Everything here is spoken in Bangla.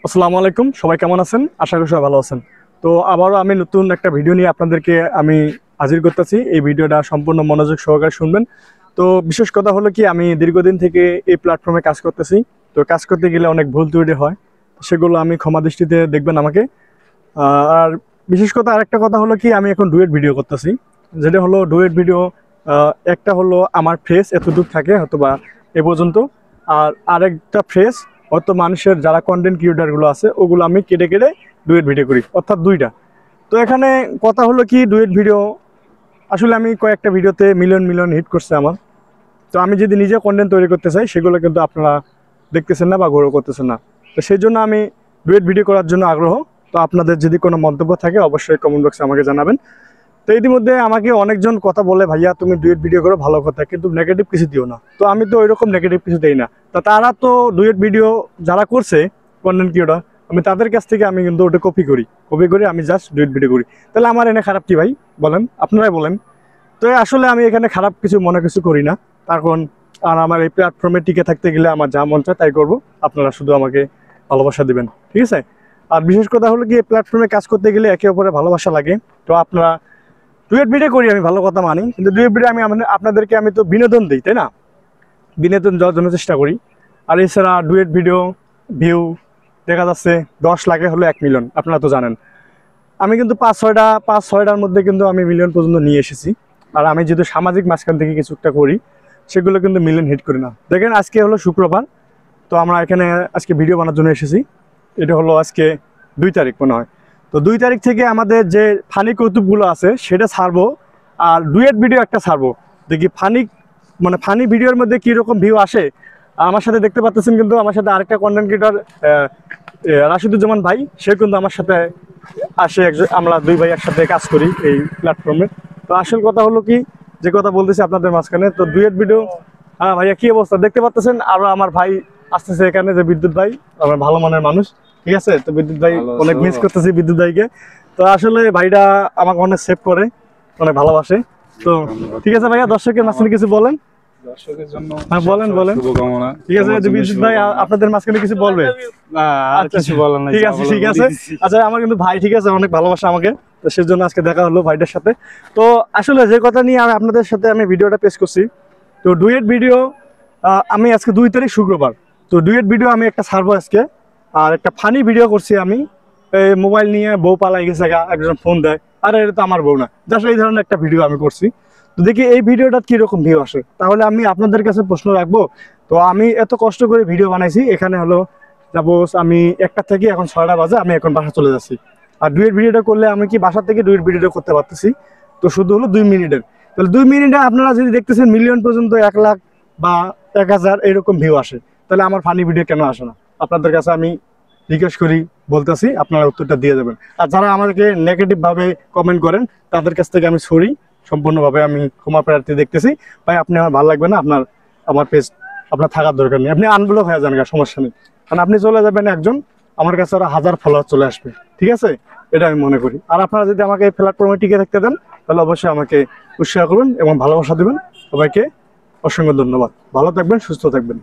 আসসালামু আলাইকুম, সবাই কেমন আছেন? আশা করি সবাই ভালো আছেন। তো আবারও আমি নতুন একটা ভিডিও নিয়ে আপনাদেরকে আমি হাজির করতেছি। এই ভিডিওটা সম্পূর্ণ মনোযোগ সহকারে শুনবেন। তো বিশেষ কথা হলো কি, আমি দীর্ঘদিন থেকে এই প্ল্যাটফর্মে কাজ করতেছি। তো কাজ করতে গেলে অনেক ভুল ত্রুটি হয়, সেগুলো আমি ক্ষমা দৃষ্টিতে দেখবেন আমাকে। আর বিশেষ কথা আরেকটা কথা হলো কি, আমি এখন ডুয়েট ভিডিও করতেছি। যেটা হলো ডুয়েট ভিডিও, একটা হলো আমার ফেস এতটুকু থাকে হয়তোবা এ পর্যন্ত, আর আরেকটা ফেস হয়তো মানুষের যারা কন্টেন্ট ক্রিয়েটারগুলো আছে ওগুলো আমি কেটে কেটে ডুয়েট ভিডিও করি, অর্থাৎ দুইটা। তো এখানে কথা হলো কি, ডুয়েট ভিডিও আসলে আমি কয়েকটা ভিডিওতে মিলিয়ন মিলিয়ন হিট করছে আমার। তো আমি যদি নিজে কন্টেন্ট তৈরি করতে চাই, সেগুলো কিন্তু আপনারা দেখতেছেন না বা গ্রো করতেছেন না। তো সেই জন্য আমি ডুয়েট ভিডিও করার জন্য আগ্রহ। তো আপনাদের যদি কোনো মন্তব্য থাকে অবশ্যই কমেন্ট বক্সে আমাকে জানাবেন। তো ইতিমধ্যে আমাকে অনেকজন কথা বলে, ভাইয়া তুমি ডুয়েট ভিডিও করো, ভালো কথা, কিন্তু নেগেটিভ কিছু দিও না। তো আমি তো ওইরকম নেগেটিভ কিছু দিই না। তা তারা তো ডুয়েট ভিডিও যারা করছে কন্টেন্ট ক্রিয়েটর, আমি তাদের কাছ থেকে আমি কিন্তু ওটা কপি করি, আমি জাস্ট ডুয়েট ভিডিও করি। তাহলে আমার এনে খারাপ কি ভাই বলেন, আপনারাই বলেন। তো আসলে আমি এখানে খারাপ কিছু মনে কিছু করি না। কারণ আর আমার এই প্ল্যাটফর্মে টিকে থাকতে গেলে আমার যা মন চায় তাই করবো। আপনারা শুধু আমাকে ভালোবাসা দিবেন, ঠিক আছে? আর বিশেষ কথা হলো কি, এই প্ল্যাটফর্মে কাজ করতে গেলে একে অপরে ভালোবাসা লাগে। তো আপনারা ডুয়েট ভিডিও করি, আমি ভালো কথা মানি, কিন্তু ডুয়েট ভিডিও আমি আপনাদেরকে আমি তো বিনোদন দিই, তাই না? বিনোদন দেওয়ার জন্য চেষ্টা করি। আর এছাড়া ডুয়েট ভিডিও ভিউ দেখা যাচ্ছে 10 লাখে হলো 1 মিলিয়ন, আপনারা তো জানেন। আমি কিন্তু পাঁচ ছয়টার মধ্যে কিন্তু আমি মিলিয়ন পর্যন্ত নিয়ে এসেছি। আর আমি যেহেতু সামাজিক মাঝখান থেকে কিছু একটা করি, সেগুলো কিন্তু মিলিয়ন হিট করি না। দেখেন আজকে হলো শুক্রবার, তো আমরা এখানে আজকে ভিডিও বানানোর জন্য এসেছি। এটা হলো আজকে 2 তারিখ মনে হয়। তো 2 তারিখ থেকে আমাদের যে ফানি কৌতুকগুলো আছে সেটা ছাড়বো, আর ডুয়েট ভিডিও একটা ছাড়বো। দেখি ফানি ভিডিওর মধ্যে কীরকম ভিউ আসে। আমার সাথে দেখতে পাচ্ছেন কিন্তু আমার সাথে আরেকটা কন্টেন্ট ক্রিয়েটর রাশিদুজ্জামান ভাই, সে কিন্তু আমার সাথে আসে। আমরা দুই ভাই একসাথে কাজ করি এই প্ল্যাটফর্মে। তো আসল কথা হলো কি, যে কথা বলতেছি আপনাদের মাঝখানে, তো ডুয়েট ভিডিও। হ্যাঁ ভাইয়া, কি অবস্থা দেখতে পাচ্ছেন? আরও আমার ভাই আসতেছে এখানে, যে বিদ্যুৎ ভাই, আমার ভালো মনের মানুষ, ঠিক আছে? তো বিদ্যুৎ ভাই অনেক মিস করতেছি বিদ্যুৎ ভাইকে। তো আসলে ভাইটা আমাকে অনেক সেভ করে, অনেক ভালোবাসে। তো ঠিক আছে ভাইয়া, দর্শকের মাঝখানে কিছু বলেন। দর্শকের জন্য হ্যাঁ বলেন শুভকামনা। ঠিক আছে, বিদ্যুৎ ভাই আপনাদের মাঝখানে কিছু বলবে? আর কিছু বলার নাই, ঠিক আছে ঠিক আছে। আচ্ছা, আমার কিন্তু ভাই, ঠিক আছে, অনেক ভালোবাসা আমাকে, তো সেজন্য আজকে দেখা হলো ভাইটার সাথে। তো আসলে যে কথা নিয়ে আমি আপনাদের সাথে আমি ভিডিওটা পেশ করছি, তো ডুয়েট ভিডিও আমি আজকে 2 তারিখ শুক্রবার, তো ডুয়েট ভিডিও আমি একটা ছাড়বো আজকে। আর একটা ফানি ভিডিও করছি আমি, এই মোবাইল নিয়ে বউ পালাই গেছে, একজন ফোন দেয়, আরে এটা তো আমার বউ না, জাস্ট এই ধরনের একটা ভিডিও আমি করছি। তো দেখি এই ভিডিওটা কীরকম ভিউ আসে। তাহলে আমি আপনাদের কাছে প্রশ্ন রাখবো, তো আমি এত কষ্ট করে ভিডিও বানাইছি, এখানে হলো সাপোজ আমি 1টা থেকে এখন 6টা বাজে, আমি এখন বাসা চলে যাচ্ছি। আর ডুয়েট ভিডিওটা করলে আমি কি বাসা থেকে ডুয়েট ভিডিওটা করতে পারতেছি, তো শুধু হলো 2 মিনিটের। তাহলে 2 মিনিটে আপনারা যদি দেখতেছেন মিলিয়ন পর্যন্ত, 1 লাখ বা 1000 এরকম ভিউ আসে, তাহলে আমার ফানি ভিডিও কেন আসে না? আপনাদের কাছে আমি রিকোয়েস্ট করি, বলতেছি, আপনারা উত্তরটা দিয়ে দেবেন। আর যারা আমাদেরকে নেগেটিভভাবে কমেন্ট করেন, তাদের কাছ থেকে আমি সরি, সম্পূর্ণভাবে আমি ক্ষমা প্রার্থী দেখতেছি। ভাই আপনি আমার ভালো লাগবে না, আমার পেজ আপনার থাকার দরকার নেই, আপনি আনব্লক হয়ে যান, সমস্যা নেই। কারণ আপনি চলে যাবেন একজন, আমার কাছে আরো 1000 ফলোয়ার চলে আসবে, ঠিক আছে? এটা আমি মনে করি। আর আপনারা যদি আমাকে এই প্ল্যাটফর্মে টিকে থাকতে দেন, তাহলে অবশ্যই আমাকে উৎসাহ করবেন এবং ভালোবাসা দেবেন। সবাইকে অসংখ্য ধন্যবাদ। ভালো থাকবেন, সুস্থ থাকবেন।